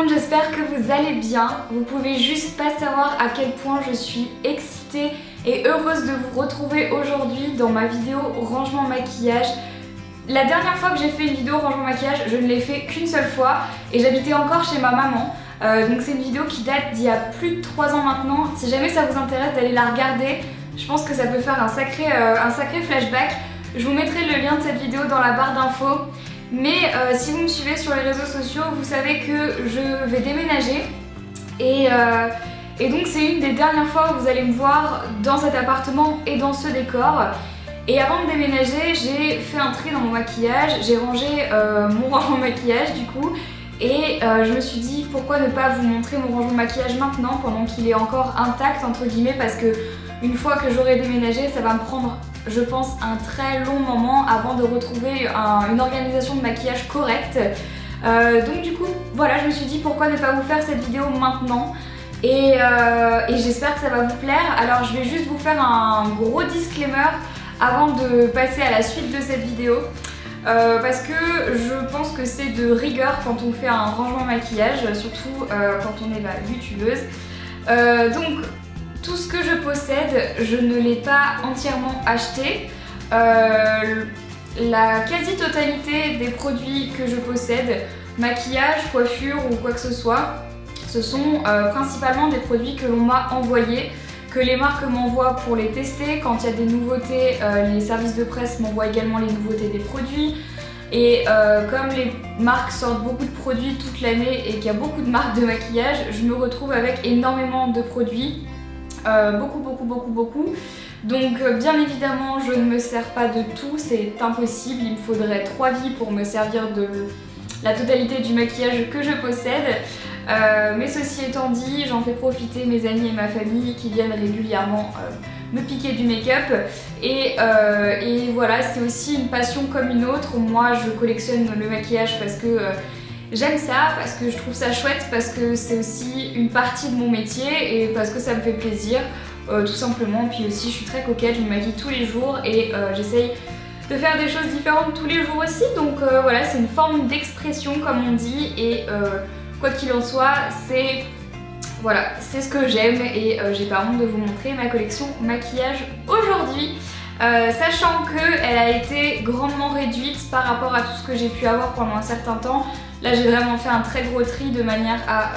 monde, j'espère que vous allez bien. Vous pouvez juste pas savoir à quel point je suis excitée et heureuse de vous retrouver aujourd'hui dans ma vidéo rangement maquillage. La dernière fois que j'ai fait une vidéo rangement maquillage, je ne l'ai fait qu'une seule fois et j'habitais encore chez ma maman. Donc c'est une vidéo qui date d'il y a plus de 3 ans maintenant. Si jamais ça vous intéresse d'aller la regarder, je pense que ça peut faire un sacré flashback. Je vous mettrai le lien de cette vidéo dans la barre d'infos. Mais si vous me suivez sur les réseaux sociaux, vous savez que je vais déménager. Et donc c'est une des dernières fois où vous allez me voir dans cet appartement et dans ce décor. Et avant de déménager, j'ai fait un tri dans mon maquillage, j'ai rangé mon rangement maquillage du coup. Et je me suis dit pourquoi ne pas vous montrer mon rangement maquillage maintenant pendant qu'il est encore intact entre guillemets, parce que une fois que j'aurai déménagé, ça va me prendre, je pense, un très long moment avant de retrouver une organisation de maquillage correcte. Donc du coup, voilà, je me suis dit pourquoi ne pas vous faire cette vidéo maintenant. Et j'espère que ça va vous plaire. Alors je vais juste vous faire un gros disclaimer avant de passer à la suite de cette vidéo. Parce que je pense que c'est de rigueur quand on fait un rangement maquillage, surtout quand on est youtubeuse. Donc tout ce que je possède, je ne l'ai pas entièrement acheté. La quasi-totalité des produits que je possède, maquillage, coiffure ou quoi que ce soit, ce sont principalement des produits que l'on m'a envoyés, que les marques m'envoient pour les tester. Quand il y a des nouveautés, les services de presse m'envoient également les nouveautés des produits. Et comme les marques sortent beaucoup de produits toute l'année et qu'il y a beaucoup de marques de maquillage, je me retrouve avec énormément de produits. Beaucoup. Donc bien évidemment je ne me sers pas de tout, c'est impossible, il me faudrait 3 vies pour me servir de la totalité du maquillage que je possède. Mais ceci étant dit, j'en fais profiter mes amis et ma famille qui viennent régulièrement me piquer du make-up. Et voilà, c'est aussi une passion comme une autre. Moi je collectionne le maquillage parce que j'aime ça, parce que je trouve ça chouette, parce que c'est aussi une partie de mon métier et parce que ça me fait plaisir, tout simplement. Puis aussi je suis très coquette, je me maquille tous les jours et j'essaye de faire des choses différentes tous les jours aussi. Donc voilà, c'est une forme d'expression comme on dit et quoi qu'il en soit, c'est ce que j'aime et j'ai pas honte de vous montrer ma collection maquillage aujourd'hui. Sachant qu'elle a été grandement réduite par rapport à tout ce que j'ai pu avoir pendant un certain temps. Là j'ai vraiment fait un très gros tri de manière à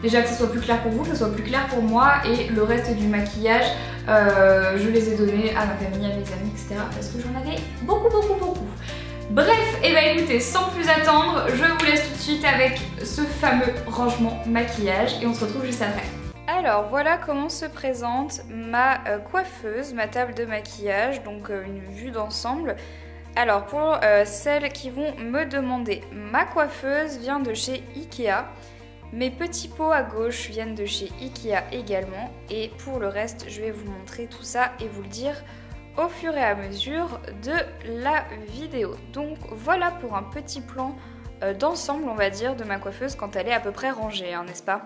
déjà que ce soit plus clair pour vous, que ce soit plus clair pour moi, et le reste du maquillage je les ai donnés à ma famille, à mes amis, etc. parce que j'en avais beaucoup. Bref, et écoutez, sans plus attendre, je vous laisse tout de suite avec ce fameux rangement maquillage et on se retrouve juste après. Alors voilà comment se présente ma coiffeuse, ma table de maquillage, donc une vue d'ensemble. Alors pour celles qui vont me demander, ma coiffeuse vient de chez Ikea, mes petits pots à gauche viennent de chez Ikea également, et pour le reste je vais vous montrer tout ça et vous le dire au fur et à mesure de la vidéo. Donc voilà pour un petit plan d'ensemble on va dire de ma coiffeuse quand elle est à peu près rangée, hein, n'est-ce pas?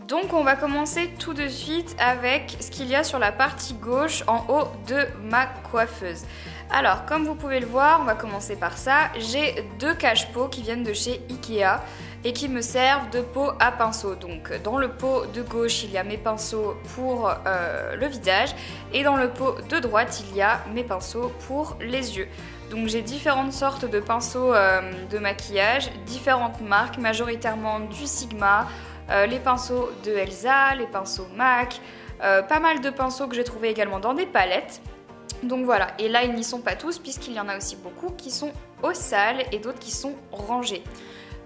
Donc on va commencer tout de suite avec ce qu'il y a sur la partie gauche en haut de ma coiffeuse. Alors comme vous pouvez le voir, on va commencer par ça. J'ai 2 cache-pots qui viennent de chez Ikea et qui me servent de pot à pinceau. Donc dans le pot de gauche il y a mes pinceaux pour le visage et dans le pot de droite il y a mes pinceaux pour les yeux. Donc j'ai différentes sortes de pinceaux de maquillage, différentes marques, majoritairement du Sigma, les pinceaux de Elsa, les pinceaux MAC, pas mal de pinceaux que j'ai trouvé également dans des palettes. Donc voilà, et là ils n'y sont pas tous puisqu'il y en a aussi beaucoup qui sont au sale et d'autres qui sont rangés.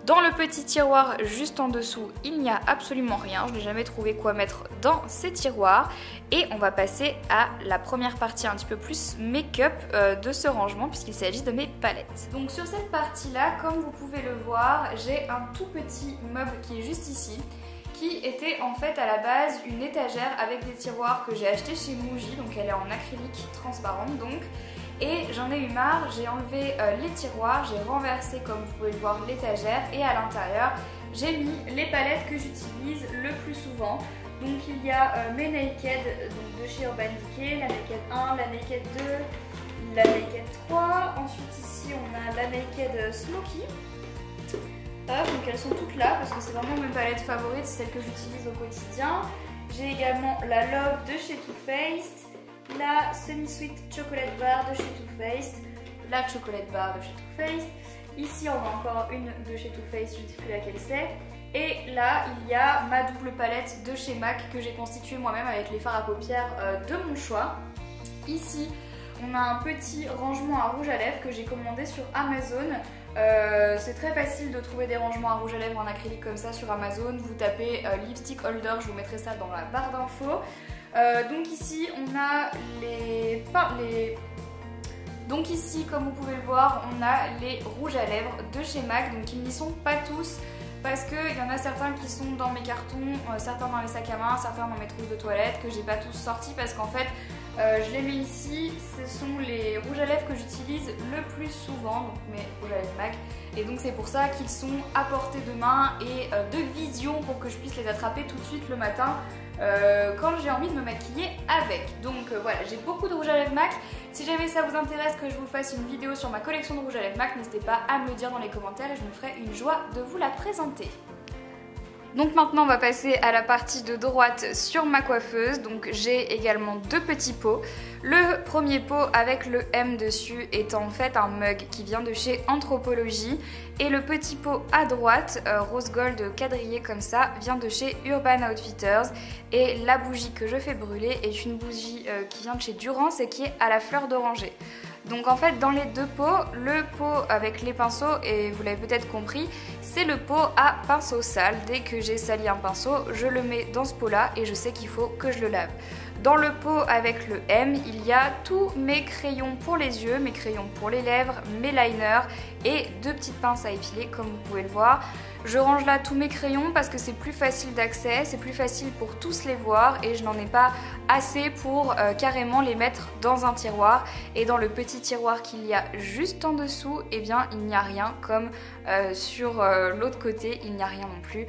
Dans le petit tiroir juste en dessous, il n'y a absolument rien, je n'ai jamais trouvé quoi mettre dans ces tiroirs. Et on va passer à la première partie un petit peu plus make-up de ce rangement puisqu'il s'agit de mes palettes. Donc sur cette partie-là, comme vous pouvez le voir, j'ai un tout petit meuble qui est juste ici, qui était en fait à la base une étagère avec des tiroirs que j'ai acheté chez Muji, donc elle est en acrylique transparente donc. Et j'en ai eu marre, j'ai enlevé les tiroirs, j'ai renversé comme vous pouvez le voir l'étagère et à l'intérieur j'ai mis les palettes que j'utilise le plus souvent. Donc il y a mes Naked donc de chez Urban Decay, la Naked 1, la Naked 2, la Naked 3. Ensuite ici on a la Naked Smoky. Donc elles sont toutes là parce que c'est vraiment mes palettes favorites, c'est celles que j'utilise au quotidien. J'ai également la Love de chez Too Faced, la Semi Sweet Chocolate Bar de chez Too Faced, la Chocolate Bar de chez Too Faced. Ici on a encore une de chez Too Faced, je ne sais plus laquelle c'est. Et là il y a ma double palette de chez MAC que j'ai constituée moi-même avec les fards à paupières de mon choix. Ici on a un petit rangement à rouge à lèvres que j'ai commandé sur Amazon. C'est très facile de trouver des rangements à rouge à lèvres en acrylique comme ça sur Amazon. Vous tapez lipstick holder, je vous mettrai ça dans la barre d'infos. Donc ici on a Donc ici comme vous pouvez le voir on a les rouges à lèvres de chez MAC. Donc ils n'y sont pas tous parce qu'il y en a certains qui sont dans mes cartons, certains dans les sacs à main, certains dans mes trousses de toilette que j'ai pas tous sortis parce qu'en fait je les mets ici, ce sont les rouges à lèvres que j'utilise le plus souvent, donc mes rouges à lèvres MAC, et donc c'est pour ça qu'ils sont à portée de main et de vision pour que je puisse les attraper tout de suite le matin quand j'ai envie de me maquiller avec. Donc voilà, j'ai beaucoup de rouges à lèvres MAC. Si jamais ça vous intéresse que je vous fasse une vidéo sur ma collection de rouges à lèvres MAC, n'hésitez pas à me le dire dans les commentaires et je me ferai une joie de vous la présenter. Donc maintenant on va passer à la partie de droite sur ma coiffeuse. Donc j'ai également deux petits pots. Le premier pot avec le M dessus est en fait un mug qui vient de chez Anthropologie. Et le petit pot à droite, rose gold quadrillé comme ça, vient de chez Urban Outfitters. Et la bougie que je fais brûler est une bougie qui vient de chez Durance et qui est à la fleur d'oranger. Donc en fait dans les deux pots, le pot avec les pinceaux, et vous l'avez peut-être compris, c'est le pot à pinceau sale. Dès que j'ai sali un pinceau, je le mets dans ce pot là et je sais qu'il faut que je le lave. Dans le pot avec le M, il y a tous mes crayons pour les yeux, mes crayons pour les lèvres, mes liners et deux petites pinces à épiler comme vous pouvez le voir. Je range là tous mes crayons parce que c'est plus facile d'accès, c'est plus facile pour tous les voir et je n'en ai pas assez pour carrément les mettre dans un tiroir. Et dans le petit tiroir qu'il y a juste en dessous, eh bien il n'y a rien comme sur l'autre côté, il n'y a rien non plus.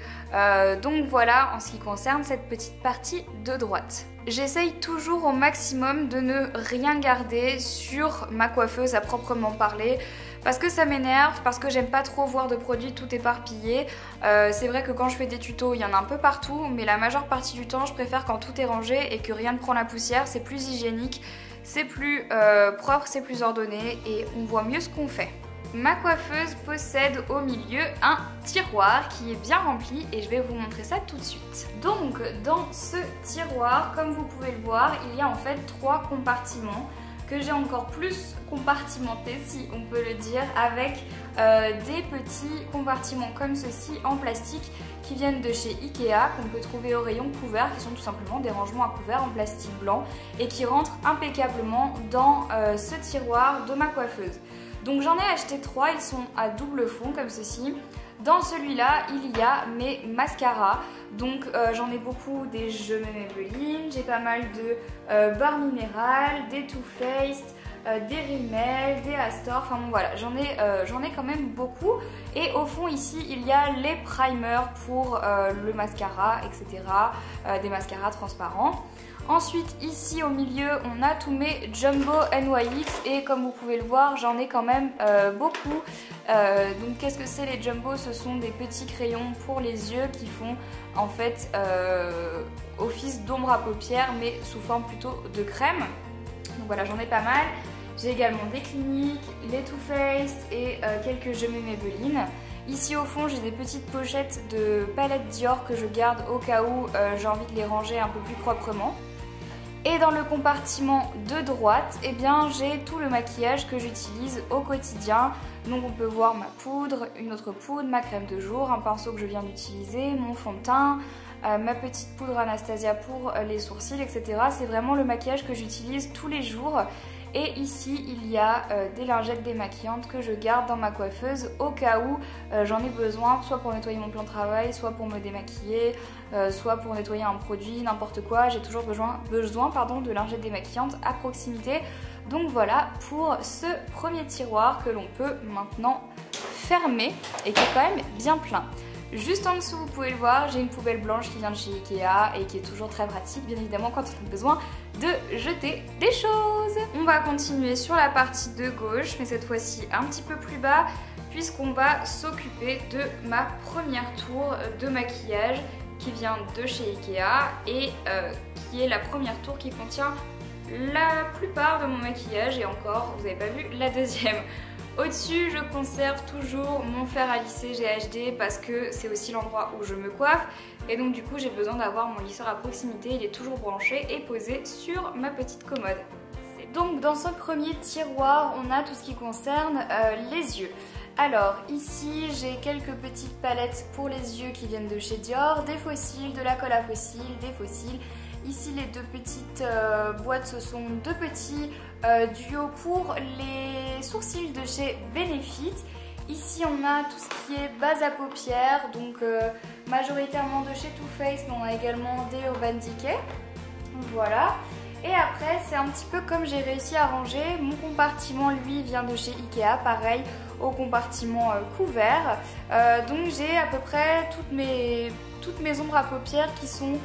Donc voilà en ce qui concerne cette petite partie de droite. J'essaye toujours au maximum de ne rien garder sur ma coiffeuse à proprement parler parce que ça m'énerve, parce que j'aime pas trop voir de produits tout éparpillés. C'est vrai que quand je fais des tutos il y en a un peu partout, mais la majeure partie du temps je préfère quand tout est rangé et que rien ne prend la poussière. C'est plus hygiénique, c'est plus propre, c'est plus ordonné et on voit mieux ce qu'on fait. Ma coiffeuse possède au milieu un tiroir qui est bien rempli et je vais vous montrer ça tout de suite. Donc dans ce tiroir, comme vous pouvez le voir, il y a en fait 3 compartiments que j'ai encore plus compartimentés si on peut le dire, avec des petits compartiments comme ceci en plastique qui viennent de chez Ikea, qu'on peut trouver au rayon couverts, qui sont tout simplement des rangements à couverts en plastique blanc et qui rentrent impeccablement dans ce tiroir de ma coiffeuse. Donc j'en ai acheté 3, ils sont à double fond comme ceci. Dans celui-là, il y a mes mascaras. Donc j'en ai beaucoup des Je mets Maybelline, j'ai pas mal de Barre Minéral, des Too Faced, des Rimmel, des Astor, enfin bon voilà, j'en ai quand même beaucoup. Et au fond ici, il y a les primers pour le mascara, etc. Des mascaras transparents. Ensuite ici au milieu on a tous mes Jumbo NYX et comme vous pouvez le voir j'en ai quand même beaucoup. Donc qu'est-ce que c'est les Jumbo? Ce sont des petits crayons pour les yeux qui font en fait office d'ombre à paupières mais sous forme plutôt de crème. Donc voilà, j'en ai pas mal. J'ai également des Cliniques, les Too Faced et quelques Je mets Maybelline. Ici au fond j'ai des petites pochettes de palettes Dior que je garde au cas où j'ai envie de les ranger un peu plus proprement. Et dans le compartiment de droite, eh bien j'ai tout le maquillage que j'utilise au quotidien. Donc on peut voir ma poudre, une autre poudre, ma crème de jour, un pinceau que je viens d'utiliser, mon fond de teint, ma petite poudre Anastasia pour les sourcils, etc. C'est vraiment le maquillage que j'utilise tous les jours. Et ici il y a des lingettes démaquillantes que je garde dans ma coiffeuse au cas où j'en ai besoin, soit pour nettoyer mon plan de travail, soit pour me démaquiller, soit pour nettoyer un produit, n'importe quoi. J'ai toujours besoin de lingettes démaquillantes à proximité. Donc voilà pour ce premier tiroir que l'on peut maintenant fermer et qui est quand même bien plein. Juste en dessous, vous pouvez le voir, j'ai une poubelle blanche qui vient de chez Ikea et qui est toujours très pratique, bien évidemment, quand on a besoin de jeter des choses. On va continuer sur la partie de gauche, mais cette fois-ci un petit peu plus bas. puisqu'on va s'occuper de ma première tour de maquillage qui vient de chez Ikea et qui est la première tour qui contient la plupart de mon maquillage et encore, vous n'avez pas vu la deuxième. Au-dessus, je conserve toujours mon fer à lisser GHD parce que c'est aussi l'endroit où je me coiffe et donc du coup j'ai besoin d'avoir mon lisseur à proximité, il est toujours branché et posé sur ma petite commode. Donc dans ce premier tiroir, on a tout ce qui concerne les yeux. Alors ici j'ai quelques petites palettes pour les yeux qui viennent de chez Dior, des fossiles, de la colle à fossiles, des fossiles. Ici les deux petites boîtes, ce sont deux petits duos pour les sourcils de chez Benefit. Ici on a tout ce qui est base à paupières, donc majoritairement de chez Too Faced, mais on a également des Urban Decay. Voilà. Et après c'est un petit peu comme j'ai réussi à ranger. Mon compartiment lui vient de chez Ikea, pareil au compartiment couvert. Donc j'ai à peu près toutes mes ombres à paupières qui sont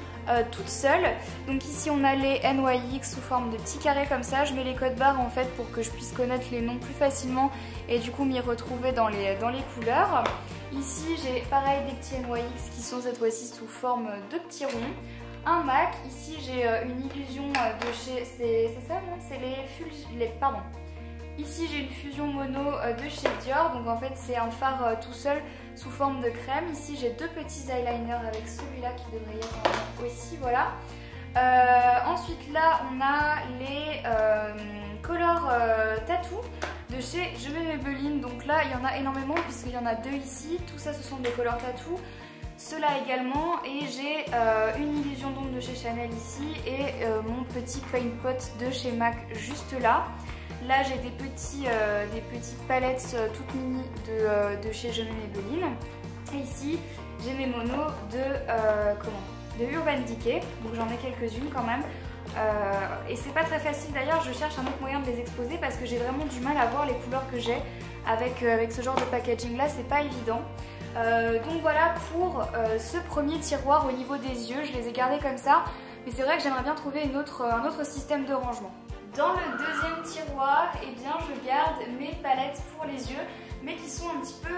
toutes seules. Donc ici on a les NYX sous forme de petits carrés comme ça. Je mets les codes barres en fait pour que je puisse connaître les noms plus facilement et du coup m'y retrouver dans les couleurs. Ici j'ai pareil des petits NYX qui sont cette fois-ci sous forme de petits ronds. Un MAC, ici j'ai une illusion de chez... C'est ça non? C'est pardon. Ici j'ai une fusion mono de chez Dior, donc en fait c'est un fard tout seul sous forme de crème. Ici j'ai deux petits eyeliners avec celui-là qui devrait y être aussi, voilà. Ensuite là on a les Color Tattoo de chez Je mets Maybelline, donc là il y en a énormément puisqu'il y en a deux ici. Tout ça ce sont des Color Tattoo. Ceux-là également, et j'ai une illusion d'ombre de chez Chanel ici et mon petit paint pot de chez MAC juste là. Là j'ai des petites palettes toutes mini de chez Je mets Maybelline. Et ici j'ai mes monos de Urban Decay, donc j'en ai quelques-unes quand même. Et c'est pas très facile d'ailleurs, je cherche un autre moyen de les exposer parce que j'ai vraiment du mal à voir les couleurs que j'ai avec ce genre de packaging là, c'est pas évident. Donc voilà pour ce premier tiroir au niveau des yeux, je les ai gardés comme ça, mais c'est vrai que j'aimerais bien trouver un autre système de rangement. Dans le deuxième tiroir, eh bien, je garde mes palettes pour les yeux, mais qui sont un petit peu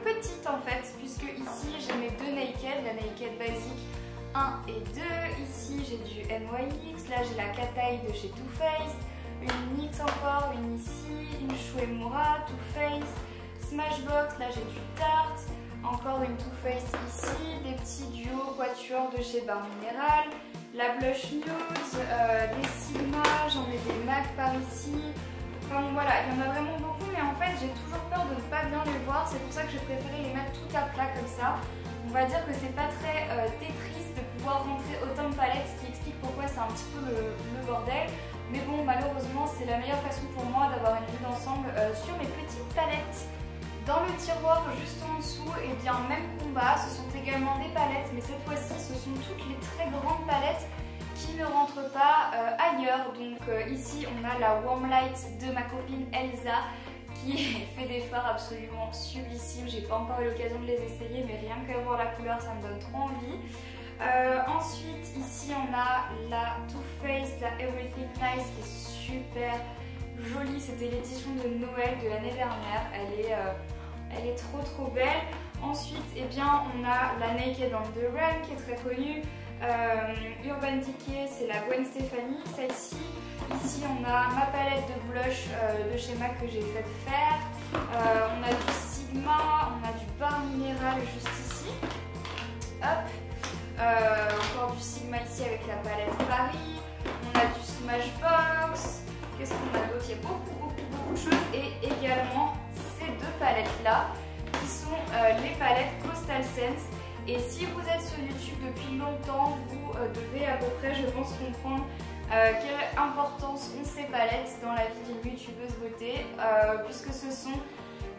petites en fait, puisque ici j'ai mes deux Naked, la Naked basique 1 et 2, ici j'ai du NYX, là j'ai la Cat Eye de chez Too Faced, une NYX encore, une ici, une Shuemura, Too Faced, Smashbox, là j'ai du Tarte, encore une Too Faced ici, des petits duos quatuors de chez Bar Mineral, la Blush Nude, des Sigma, j'en ai des MAC par ici. Enfin voilà, il y en a vraiment beaucoup, mais en fait j'ai toujours peur de ne pas bien les voir, c'est pour ça que j'ai préféré les mettre tout à plat comme ça. On va dire que c'est pas très Tetris de pouvoir rentrer autant de palettes, ce qui explique pourquoi c'est un petit peu le bordel. Mais bon, malheureusement c'est la meilleure façon pour moi d'avoir une vue d'ensemble sur mes petites palettes. Dans le tiroir juste en dessous, et bien même combat, ce sont également des palettes, mais cette fois-ci ce sont toutes les très grandes palettes qui ne rentrent pas ailleurs. Donc ici on a la Warm Light de ma copine Elsa qui fait des fards absolument sublissimes. J'ai pas encore eu l'occasion de les essayer, mais rien qu'à voir la couleur ça me donne trop envie. Ensuite ici on a la Too Faced, la Everything Nice qui est super jolie. C'était l'édition de Noël de l'année dernière, elle est trop belle. Ensuite eh bien on a la Naked on the Run qui est très connue. Urban Decay, c'est la Gwen Stefani, celle-ci. Ici on a ma palette de blush de chez MAC que j'ai fait faire. On a du Sigma, on a du Bar Mineral juste ici. Hop. Encore du Sigma ici avec la palette Paris. On a du Smashbox. Qu'est-ce qu'on a d'autre? Il y a beaucoup de choses. Et également ces deux palettes là qui sont les palettes Coastal Scents. Et si vous êtes sur YouTube depuis longtemps, vous devez à peu près, je pense, comprendre quelle importance ont ces palettes dans la vie d'une youtubeuse beauté, puisque ce sont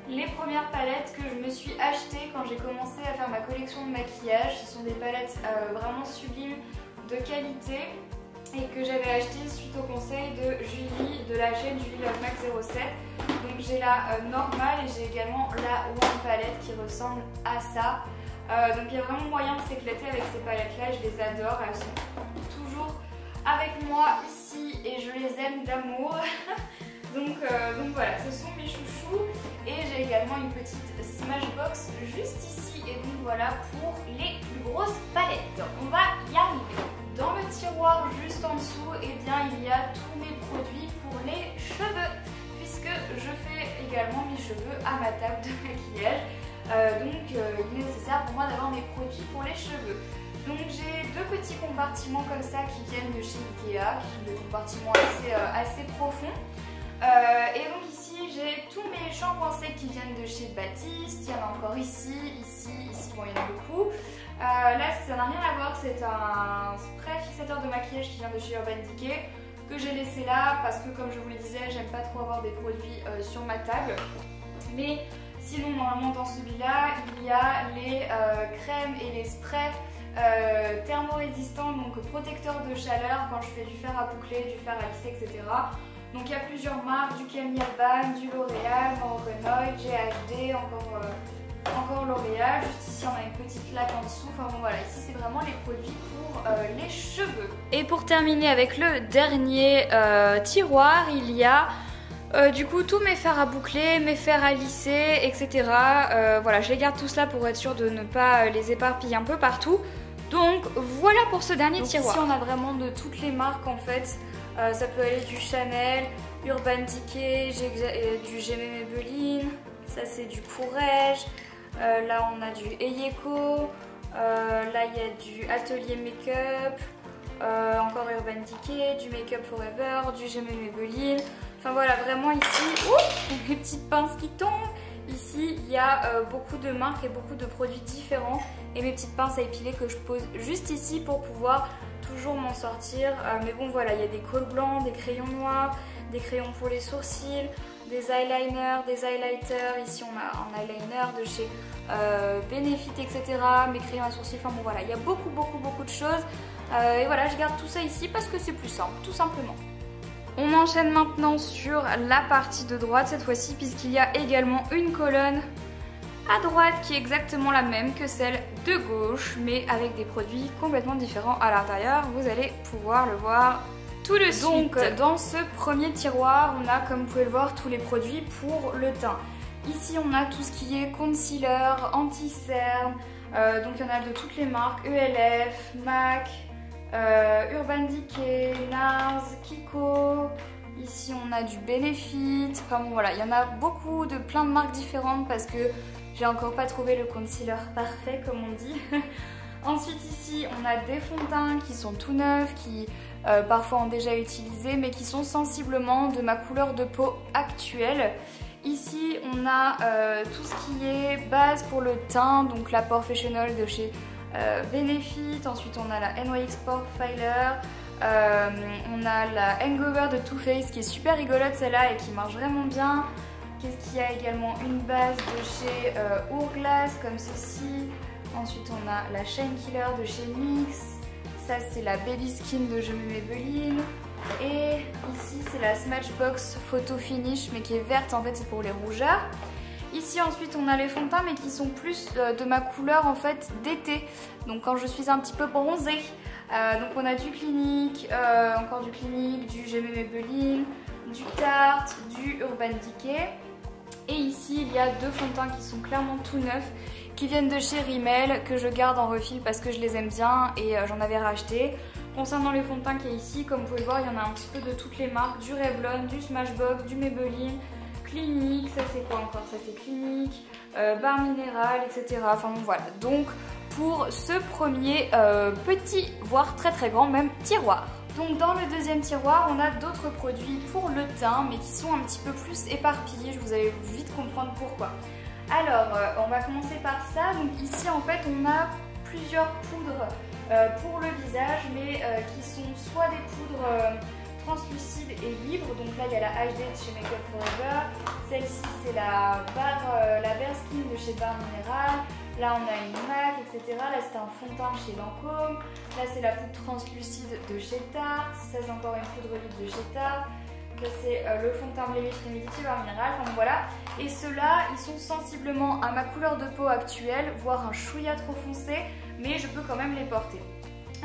les premières palettes que je me suis achetées quand j'ai commencé à faire ma collection de maquillage. Ce sont des palettes vraiment sublimes, de qualité, et que j'avais achetées suite au conseil de Julie de la chaîne Julie Love Mac 07. Donc j'ai la normale et j'ai également la One palette qui ressemble à ça. Donc il y a vraiment moyen de s'éclater avec ces palettes là, je les adore, elles sont toujours avec moi ici et je les aime d'amour. Donc voilà, ce sont mes chouchous. Et j'ai également une petite Smashbox juste ici. Et donc voilà pour les plus grosses palettes. On va y arriver. Dans le tiroir juste en dessous, eh bien, il y a tous mes produits pour les cheveux. Puisque je fais également mes cheveux à ma table de maquillage. Donc il est nécessaire pour moi d'avoir mes produits pour les cheveux. Donc j'ai deux petits compartiments comme ça qui viennent de chez Ikea, qui sont des compartiments assez profonds. Et donc ici j'ai tous mes shampoings secs qui viennent de chez Baptiste. Il y en a encore ici, bon il y en a beaucoup. Là ça n'a rien à voir, c'est un spray fixateur de maquillage qui vient de chez Urban Decay que j'ai laissé là parce que comme je vous le disais, j'aime pas trop avoir des produits sur ma table. Mais sinon normalement dans celui-là il y a les crèmes et les sprays thermorésistants, donc protecteurs de chaleur quand je fais du fer à boucler, du fer à lisser, etc. Donc il y a plusieurs marques, du Camille Urban, du L'Oréal, Morocconoid, GHD, encore L'Oréal. Juste ici on a une petite plaque en dessous. Enfin bon voilà, ici c'est vraiment les produits pour les cheveux. Et pour terminer avec le dernier tiroir, il y a du coup tous mes fers à boucler, mes fers à lisser, etc. Voilà, je les garde tous là pour être sûre de ne pas les éparpiller un peu partout. Donc voilà pour ce dernier tiroir. Ici on a vraiment de toutes les marques en fait. Ça peut aller du Chanel, Urban Decay, du J'aimais Maybelline, ça c'est du Courrèges, là on a du Eyeko, là il y a du Atelier Make-up, encore Urban Decay, du Make Up Forever, du J'aimais Maybelline. Enfin voilà, vraiment ici, les petites pinces qui tombent. Ici, il y a beaucoup de marques et beaucoup de produits différents. Et mes petites pinces à épiler que je pose juste ici pour pouvoir toujours m'en sortir. Mais bon voilà, il y a des cols blancs, des crayons noirs, des crayons pour les sourcils, des eyeliners, des highlighters. Ici, on a un eyeliner de chez Benefit, etc. Mes crayons à sourcils. Enfin bon voilà, il y a beaucoup de choses. Et voilà, je garde tout ça ici parce que c'est plus simple, tout simplement. On enchaîne maintenant sur la partie de droite cette fois-ci puisqu'il y a également une colonne à droite qui est exactement la même que celle de gauche mais avec des produits complètement différents à l'intérieur. Vous allez pouvoir le voir tout de suite. Donc dans ce premier tiroir, on a comme vous pouvez le voir tous les produits pour le teint. Ici on a tout ce qui est concealer, anti-cerne, donc il y en a de toutes les marques, ELF, MAC, Urban Decay, NARS, Kiko. Ici on a du Benefit. Enfin bon voilà, il y en a beaucoup de plein de marques différentes parce que j'ai encore pas trouvé le concealer parfait comme on dit. Ensuite ici on a des fonds de teint qui sont tout neufs, qui parfois ont déjà utilisé mais qui sont sensiblement de ma couleur de peau actuelle. Ici on a tout ce qui est base pour le teint, donc la Porefessional de chez Benefit. Ensuite on a la NYX Pore Filer, on a la Hangover de Too Faced qui est super rigolote celle-là et qui marche vraiment bien. Qu'est-ce qu'il y a également? Une base de chez Hourglass comme ceci. Ensuite on a la Shine Killer de chez NYX. Ça c'est la Baby Skin de J'aimais Maybelline. Et ici c'est la Smashbox Photo Finish mais qui est verte, en fait c'est pour les rougeurs. Ici ensuite on a les fonds de teint mais qui sont plus de ma couleur en fait d'été. Donc quand je suis un petit peu bronzée. Donc on a du Clinique, encore du Clinique, du J'aimais Maybelline, du Tarte, du Urban Decay. Et ici il y a deux fonds de teint qui sont clairement tout neufs, qui viennent de chez Rimmel, que je garde en refil parce que je les aime bien et j'en avais racheté. Concernant les fonds de teint qui est ici, comme vous pouvez le voir, il y en a un petit peu de toutes les marques, du Revlon, du Smashbox, du Maybelline, Clinique, ça c'est quoi encore? Ça c'est Clinique, Barre Minérale, etc. Enfin bon voilà, donc pour ce premier petit, voire très grand même tiroir. Donc dans le deuxième tiroir, on a d'autres produits pour le teint, mais qui sont un petit peu plus éparpillés, vous allez vite comprendre pourquoi. Alors, on va commencer par ça. Donc ici en fait, on a plusieurs poudres pour le visage, mais qui sont soit des poudres translucides et libres. Donc là, il y a la HD de chez Make Up Forever. Celle-ci, c'est la Bare Skin de chez Barre Minérale. Là, on a une MAC, etc. Là, c'est un fond de teint chez Lancôme. Là, c'est la poudre translucide de chez Tarte. Ça, c'est encore une poudre libre de chez Tarte. Là, c'est le fond de teint Blemish Remedy Barre Minérale. Enfin, voilà. Et ceux-là, ils sont sensiblement à ma couleur de peau actuelle, voire un chouïa trop foncé, mais je peux quand même les porter.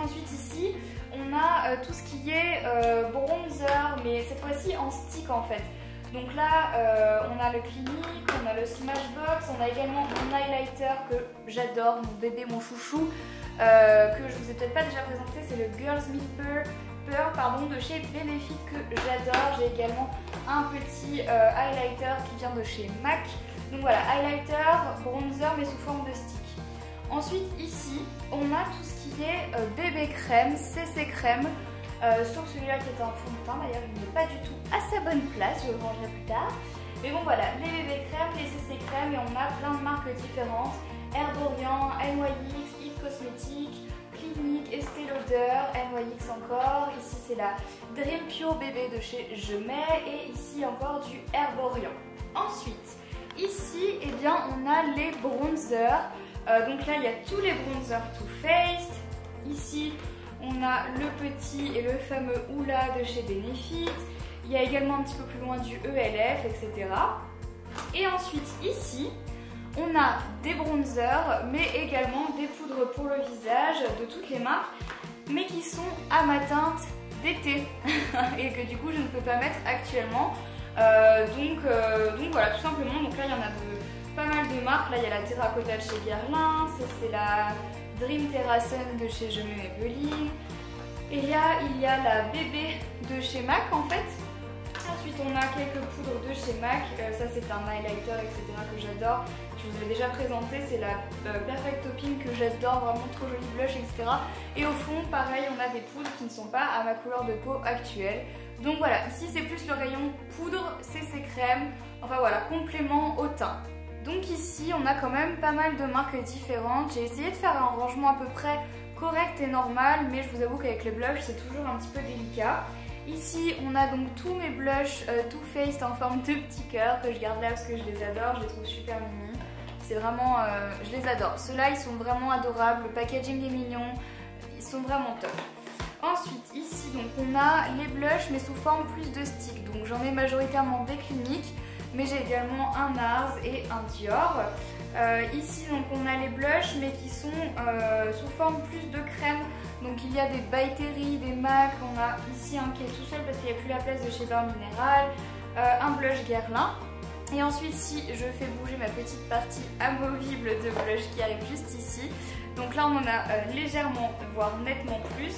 Ensuite, ici, on a tout ce qui est bronzer, mais cette fois-ci en stick en fait. Donc là, on a le Clinique, on a le Smashbox, on a également mon highlighter que j'adore, mon bébé, mon chouchou, que je vous ai peut-être pas déjà présenté, c'est le Girls Meet Pearl de chez Benefit que j'adore. J'ai également un petit highlighter qui vient de chez MAC. Donc voilà, highlighter, bronzer mais sous forme de stick. Ensuite ici, on a tout ce qui est bébé crème, CC crème. Sauf celui-là qui est un fond de teint, d'ailleurs il n'est pas du tout à sa bonne place, je le rangerai plus tard. Mais bon voilà, les bébés crèmes, les CC crèmes, et on a plein de marques différentes. Herborian, NYX, It Cosmetics, Clinique, Estée Lauder, NYX encore. Ici c'est la Dream Pure bébé de chez Je Mets, et ici encore du Herborian. Ensuite, ici eh bien, on a les bronzers. Donc là il y a tous les bronzers Too Faced. Ici on a le petit et le fameux Hoola de chez Benefit. Il y a également un petit peu plus loin du ELF, etc. Et ensuite ici, on a des bronzers, mais également des poudres pour le visage de toutes les marques, mais qui sont à ma teinte d'été et que du coup je ne peux pas mettre actuellement. Donc voilà, tout simplement. Donc là il y en a pas mal de marques. Là il y a la Terracotta de chez Guerlain, c'est la Dream Terracen de chez Je Mets Maybelline. Et là il y a la bébé de chez MAC en fait. Ensuite on a quelques poudres de chez MAC, ça c'est un highlighter etc que j'adore. Je vous l'ai déjà présenté, c'est la Perfect Topping que j'adore, vraiment trop joli blush etc. Et au fond pareil on a des poudres qui ne sont pas à ma couleur de peau actuelle. Donc voilà, ici c'est plus le rayon poudre, CC crème, enfin voilà, complément au teint. Donc ici on a quand même pas mal de marques différentes. J'ai essayé de faire un rangement à peu près correct et normal, mais je vous avoue qu'avec les blushs c'est toujours un petit peu délicat. Ici on a donc tous mes blushs Too Faced en forme de petits cœurs que je garde là parce que je les adore, je les trouve super mimi. C'est vraiment, je les adore. Ceux-là ils sont vraiment adorables, le packaging est mignon, ils sont vraiment top. Ensuite ici donc on a les blushs mais sous forme plus de stick. Donc j'en ai majoritairement des Cliniques, mais j'ai également un NARS et un Dior. Ici donc on a les blushs mais qui sont sous forme plus de crème. Donc il y a des By Terry, des MAC, on a ici un qui est tout seul parce qu'il n'y a plus la place de chez Bain Minéral, un blush Guerlain. Et ensuite si je fais bouger ma petite partie amovible de blush qui arrive juste ici. Donc là on en a légèrement, voire nettement plus.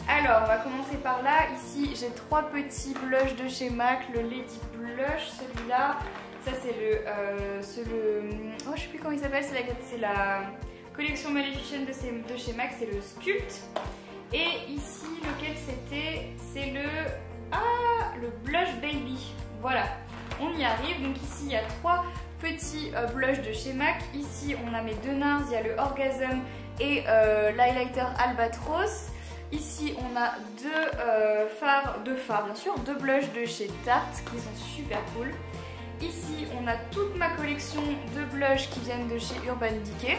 Alors on va commencer par là. Ici j'ai trois petits blushs de chez MAC, le Lady Blush, celui-là. Ça c'est oh je sais plus comment il s'appelle, c'est la collection Maleficent de chez MAC, c'est le Sculpt. Et ici lequel c'était, c'est le Blush Baby. Voilà, on y arrive. Donc ici il y a trois petits blushs de chez MAC. Ici on a mes deux NARS, il y a le Orgasm et l'highlighter Albatros. Ici on a deux fards bien sûr, deux blushs de chez Tarte qui sont super cool. Ici on a toute ma collection de blushs qui viennent de chez Urban Decay.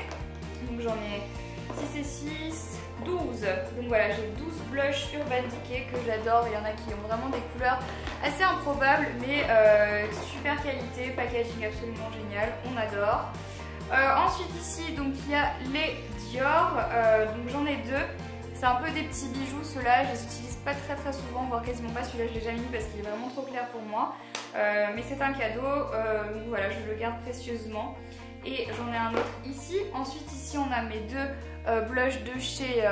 Donc j'en ai 6 et 6, 12. Donc voilà, j'ai 12 blushs Urban Decay que j'adore. Il y en a qui ont vraiment des couleurs assez improbables mais super qualité, packaging absolument génial, on adore. Ensuite ici donc il y a les Dior, donc j'en ai deux. C'est un peu des petits bijoux, ceux-là, je les utilise pas très souvent, voire quasiment pas. Celui-là je l'ai jamais mis parce qu'il est vraiment trop clair pour moi. Mais c'est un cadeau, donc voilà, je le garde précieusement. Et j'en ai un autre ici. Ensuite ici on a mes deux blushs de chez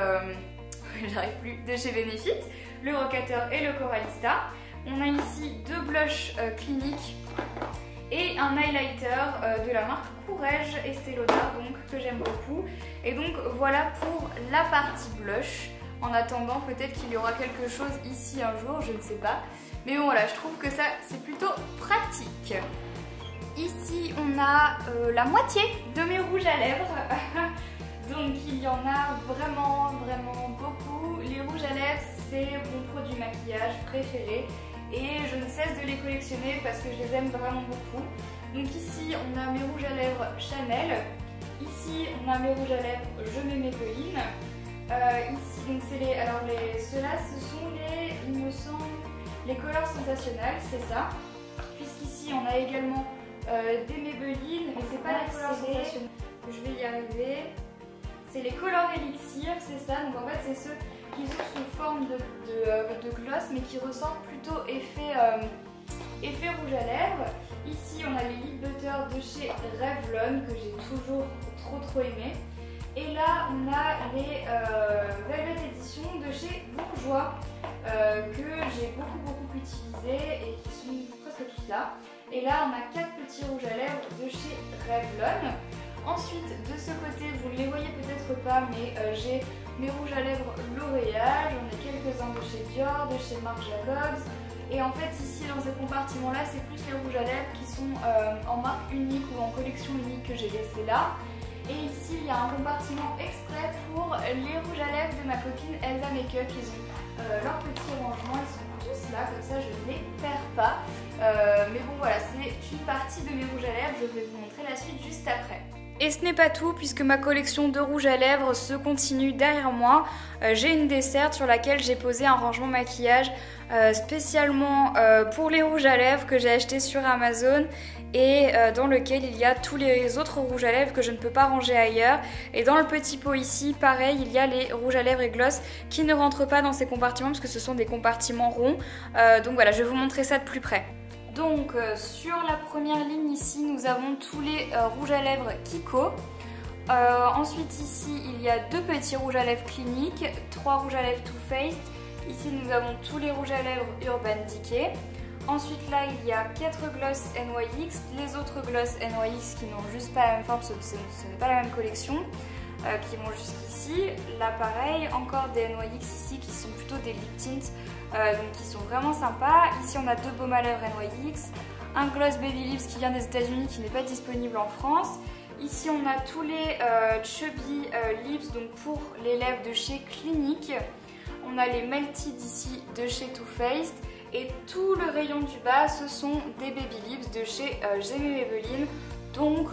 de chez Benefit, le Rocateur et le Coralista. On a ici deux blushs Clinique et un highlighter de la marque Courrèges Estée Lauder, donc que j'aime beaucoup. Et donc voilà pour la partie blush. En attendant peut-être qu'il y aura quelque chose ici un jour, je ne sais pas. Mais bon voilà, je trouve que ça c'est plutôt pratique. Ici on a la moitié de mes rouges à lèvres. Donc il y en a vraiment beaucoup. Les rouges à lèvres c'est mon produit maquillage préféré. Et je ne cesse de les collectionner parce que je les aime vraiment beaucoup. Donc ici on a mes rouges à lèvres Chanel. Ici on a mes rouges à lèvres Je Mets Maybelline. Ici donc c'est les... Alors ceux-là ce sont les... il me semble... les Colors Sensationnels, c'est ça. Puisqu'ici on a également des Maybelline. Mais c'est pas les Colors Sensationnels. Je vais y arriver. C'est les Color Elixir, c'est ça. Donc en fait c'est ceux qui sont sous forme de gloss mais qui ressortent plutôt effet effet rouge à lèvres. Ici on a les lip butter de chez Revlon que j'ai toujours trop aimé. Et là on a les Velvet Edition de chez Bourjois que j'ai beaucoup utilisé et qui sont presque tous là. Et là on a 4 petits rouges à lèvres de chez Revlon. Ensuite de ce côté, vous ne les voyez peut-être pas, mais j'ai mes rouges à lèvres L'Oréal, j'en ai quelques-uns de chez Dior, de chez Marc Jacobs. Et en fait ici dans ce compartiment là, c'est plus les rouges à lèvres qui sont en marque unique ou en collection unique que j'ai laissé là. Et ici il y a un compartiment exprès pour les rouges à lèvres de ma copine Elsa Makeup. Ils ont leur petit rangement, ils sont tous là, comme ça je ne les perds pas. Mais bon voilà, c'est une partie de mes rouges à lèvres, je vais vous montrer la suite juste après. Et ce n'est pas tout puisque ma collection de rouges à lèvres se continue derrière moi. J'ai une desserte sur laquelle j'ai posé un rangement maquillage spécialement pour les rouges à lèvres que j'ai acheté sur Amazon et dans lequel il y a tous les autres rouges à lèvres que je ne peux pas ranger ailleurs. Et dans le petit pot ici, pareil, il y a les rouges à lèvres et gloss qui ne rentrent pas dans ces compartiments parce que ce sont des compartiments ronds. Donc voilà, je vais vous montrer ça de plus près. Donc sur la première ligne ici, nous avons tous les rouges à lèvres Kiko. Ensuite ici, il y a 2 petits rouges à lèvres Clinique, 3 rouges à lèvres Too Faced. Ici, nous avons tous les rouges à lèvres Urban Decay. Ensuite là, il y a 4 gloss NYX, les autres gloss NYX qui n'ont juste pas la même forme, ce n'est pas la même collection, qui vont jusqu'ici. Là pareil, encore des NYX ici qui sont plutôt des lip tints. Donc qui sont vraiment sympas. Ici on a 2 baumes à lèvres NYX, un gloss Baby Lips qui vient des États-Unis qui n'est pas disponible en France. Ici on a tous les Chubby Lips donc pour les lèvres de chez Clinique. On a les Melted ici de chez Too Faced et tout le rayon du bas ce sont des Baby Lips de chez Jamie Maybelline. Donc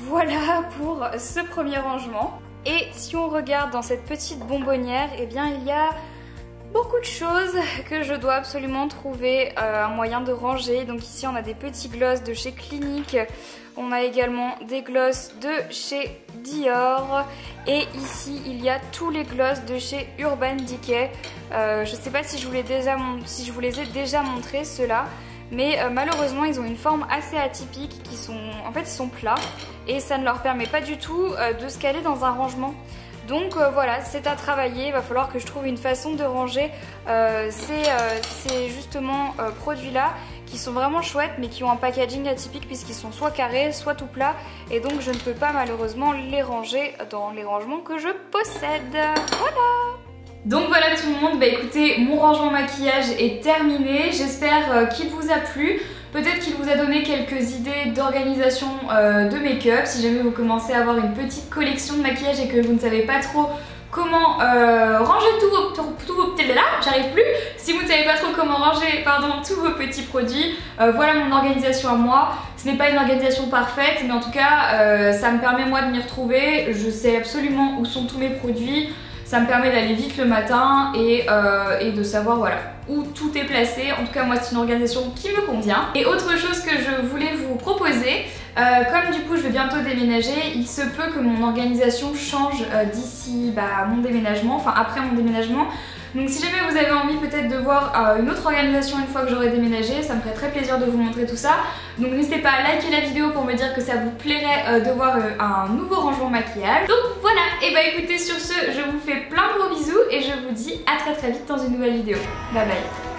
voilà pour ce premier rangement. Et si on regarde dans cette petite bonbonnière, eh bien il y a beaucoup de choses que je dois absolument trouver un moyen de ranger. Donc ici on a des petits gloss de chez Clinique, on a également des gloss de chez Dior et ici il y a tous les gloss de chez Urban Decay. Je ne sais pas si je vous les ai déjà montrés ceux-là, mais malheureusement ils ont une forme assez atypique en fait ils sont plats et ça ne leur permet pas du tout de se caler dans un rangement. Donc voilà, c'est à travailler, il va falloir que je trouve une façon de ranger ces justement produits-là qui sont vraiment chouettes mais qui ont un packaging atypique puisqu'ils sont soit carrés, soit tout plats et donc je ne peux pas malheureusement les ranger dans les rangements que je possède. Voilà! Donc voilà tout le monde, bah écoutez, mon rangement maquillage est terminé, j'espère qu'il vous a plu. Peut-être qu'il vous a donné quelques idées d'organisation de make-up. Si jamais vous commencez à avoir une petite collection de maquillage et que vous ne savez pas trop comment ranger tous vos petits... Là, j'arrive plus. Si vous ne savez pas trop comment ranger tous vos petits produits, voilà mon organisation à moi. Ce n'est pas une organisation parfaite, mais en tout cas, ça me permet moi de m'y retrouver. Je sais absolument où sont tous mes produits. Ça me permet d'aller vite le matin et de savoir voilà où tout est placé. En tout cas moi c'est une organisation qui me convient. Et autre chose que je voulais vous proposer, comme du coup je vais bientôt déménager, il se peut que mon organisation change d'ici mon déménagement, enfin après mon déménagement. Donc si jamais vous avez envie peut-être de voir une autre organisation une fois que j'aurai déménagé, ça me ferait très plaisir de vous montrer tout ça. Donc n'hésitez pas à liker la vidéo pour me dire que ça vous plairait de voir un nouveau rangement maquillage. Donc voilà, et bah écoutez sur ce, je vous fais plein de gros bisous et je vous dis à très vite dans une nouvelle vidéo. Bye bye.